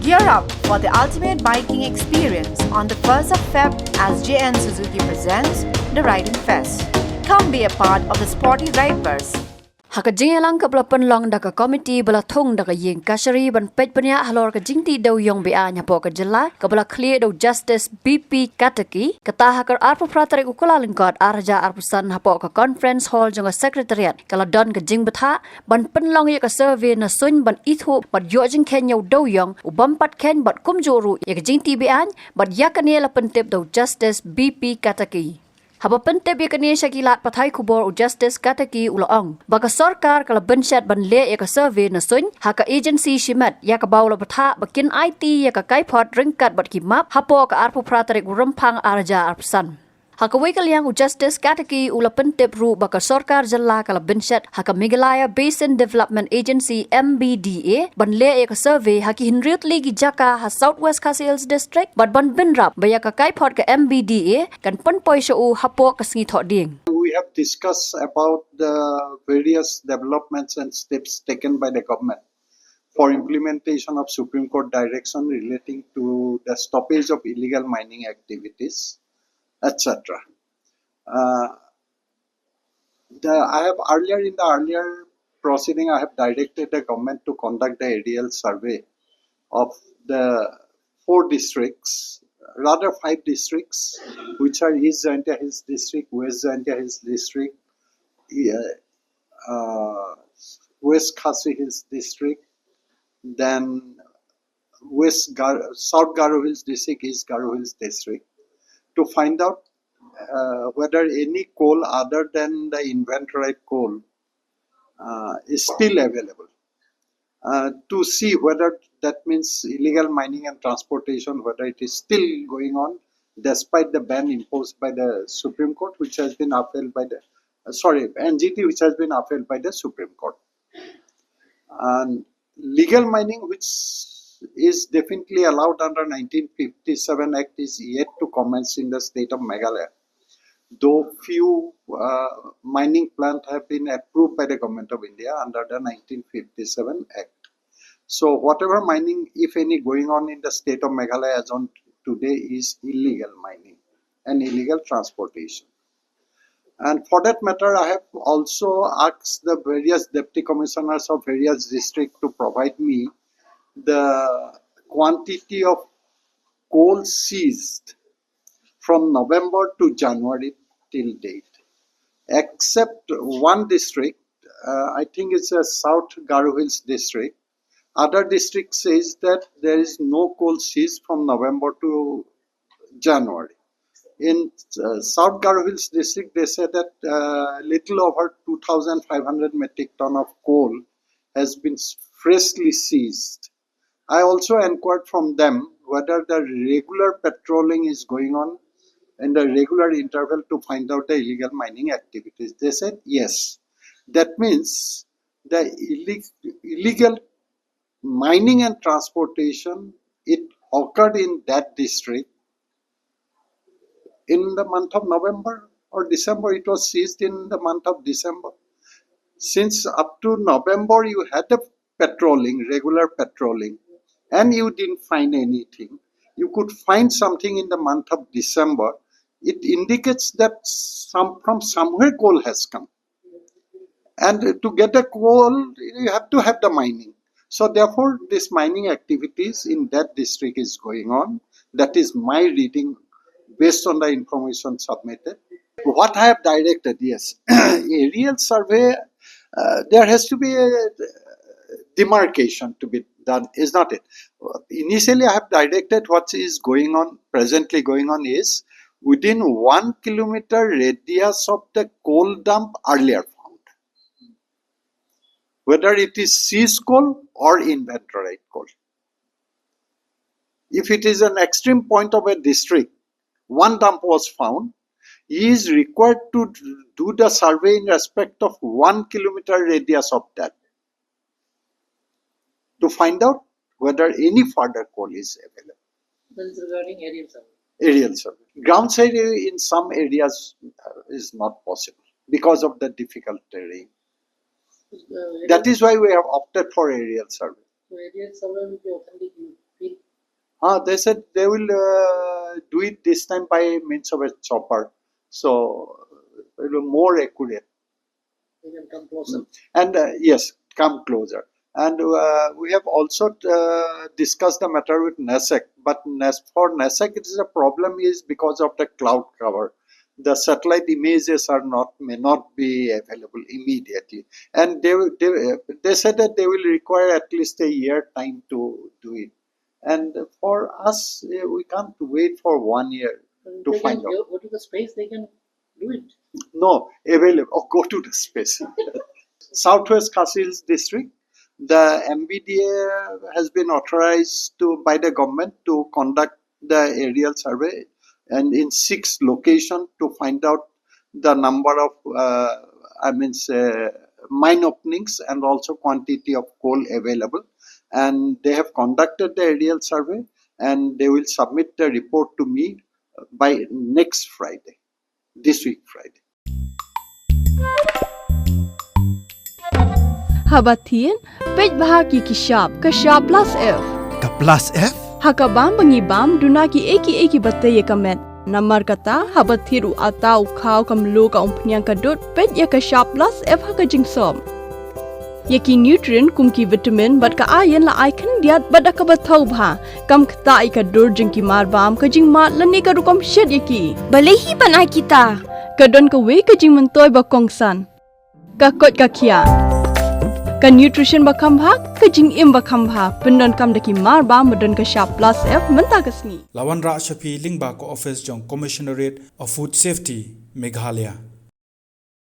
Gear up for the ultimate biking experience on the 1st of Feb as JN Suzuki presents the Riding Fest. Come be a part of the sporty riders. Haka Jingtih ka belapan long da ka committee bela thong da ka ying kashari ban pej panya halor ka Jingtih Dewïong Beaiñ po ka jela ka bela clear do justice BP Katakey kata hakar arpo pratari ukula lingkot arja arpusan hapo ka conference hall jonga secretariat kala don ka Jingbthah ban penlong ya ka survey na Suiñ ban ithu bat yo jing Kenya Dewïong ubam pat ken bat kumjuru ya ka Jingtih Beaiñ bat yakane la pentip do justice BP Katakey. Haba pentep ya kani syakilat pathai kubor u justice Katakey ulaong. Baka sorkar kala bensyat ban le ya ka survey na Suiñ haka agency shimat ya ka bawla patha bakin IT ya ka kaipot ringkat bat kimap hapo ka arpu pratarik rempang arja arpsan. Haka wikal yang u justice Katakey ula pentep ru baka sorkar jalla kala bensyat haka Meghalaya Basin Development Agency MBDA ban le ya ka survey haki hinriut ligi jaka ha Southwest Hills District bat ban benrap baya ka kaipot ka MBDA kan penpoi syu hapo ka sngi thok ding. We have discussed about the various developments and steps taken by the government for implementation of Supreme Court direction relating to the stoppage of illegal mining activities, etc. I have in the earlier proceeding, I have directed the government to conduct the aerial survey of the 5 districts, which are East Jingtih Hills District, West Jingtih Hills District, West Khasi Hills District, then South Kyrwoh Hills District, East Kyrwoh Hills District, to find out whether any coal other than the inventoried coal is still available. To see whether that means illegal mining and transportation, whether it is still going on despite the ban imposed by the Supreme Court, which has been upheld by the NGT, which has been upheld by the Supreme Court. And legal mining, which is definitely allowed under 1957 Act, is yet to commence in the state of Meghalaya, though few mining plants have been approved by the Government of India under the 1957 Act. So whatever mining, if any, going on in the state of Meghalaya as on today is illegal mining and illegal transportation. And for that matter, I have also asked the various deputy commissioners of various districts to provide me the quantity of coal seized from November to January till date. Except one district, I think it's a South Kyrwoh Hills district. Other district says that there is no coal seized from November to January. In South Kyrwoh Hills district, they say that little over 2,500 metric ton of coal has been freshly seized. I also inquired from them whether the regular patrolling is going on in the regular interval to find out the illegal mining activities. They said yes. That means the illegal mining and transportation, it occurred in that district in the month of November or December. It was seized in the month of December. Since up to November you had a patrolling, regular patrolling, and you didn't find anything, you could find something in the month of December. It indicates that from somewhere coal has come. And to get a coal, you have to have the mining. So therefore, this mining activities in that district is going on. That is my reading based on the information submitted. What I have directed, yes, aerial survey, there has to be a demarcation to be done, is not it? Initially, I have directed what is going on, presently going on is within 1 kilometer radius of the coal dump earlier found, whether it is seized coal or inventoried coal. If it is an extreme point of a district, one dump was found, he is required to do the survey in respect of 1 kilometer radius of that to find out whether any further coal is available. That is regarding aerial survey. Aerial survey. Ground survey in some areas is not possible because of the difficult terrain. That is why we have opted for aerial survey. So aerial survey will be authentic, you feel? They said they will do it this time by means of a chopper, so it will be more accurate. You can come closer. And yes, come closer. And we have also discussed the matter with NASEC, but for NASEC, it is a problem is because of the cloud cover. The satellite images may not be available immediately, and they said that they will require at least a year time to do it. And for us, we can't wait for 1 year to They find can out. go to the space, they can do it. No, available. Oh, go to the space. Southwest Khasi Hills District, the MBDA has been authorized by the government to conduct the aerial survey and in 6 locations to find out the number of mine openings and also quantity of coal available. And they have conducted the aerial survey and they will submit the report to me by next Friday, this week Friday. Habatin, pej bahagi kishab plus F. Ka plus F? Hakabam bangibam dunaki eki bataya kamet. Namar kata habathiru atau khau kamlu ka umpnyang kadut pej ya kishab plus F haka jingsom. Yaki nutrient kumki vitamin bat ka ayan la icon diat bat ka bathau bha kam khta ka dur jingki marbam ka jingmat lani ka rukom shed yaki. Balehi banai kita. Kadon ka we ka jing mentoy ba kongsan. Ka kot ka kia. Ka nutrition ba khambha ka jing im ba khambha pendon kam daki marba modon ka sharp plus F menta ka sni. Lawan Ra Shafi Lingba ko office jong Commissionerate of Food Safety Meghalaya.